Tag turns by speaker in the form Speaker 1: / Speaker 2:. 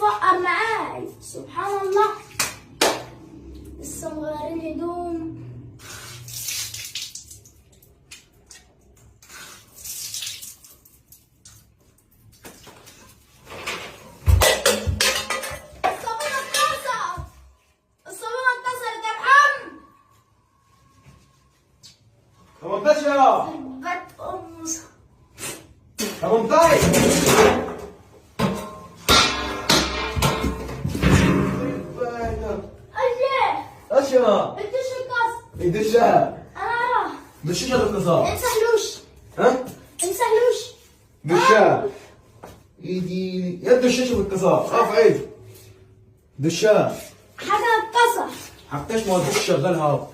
Speaker 1: فقر معاي. سبحان الله. لسه مغيرين هدوم. الصابونة اتكسر. الصابونة اتكسرت يا محمد.
Speaker 2: 18
Speaker 1: بت أم
Speaker 2: 18
Speaker 1: أجي.
Speaker 2: اشرب
Speaker 1: بديش الكسر.
Speaker 2: يدشها
Speaker 1: آه.
Speaker 2: دشها بالقصاب
Speaker 1: امسحلوش.
Speaker 2: ها
Speaker 1: امسحلوش.
Speaker 2: دشها يدي يد الشاشه بالقصاب خاف عيد دشها
Speaker 1: حاجة اتكسر.
Speaker 2: حقتش ما الدش شغال هاو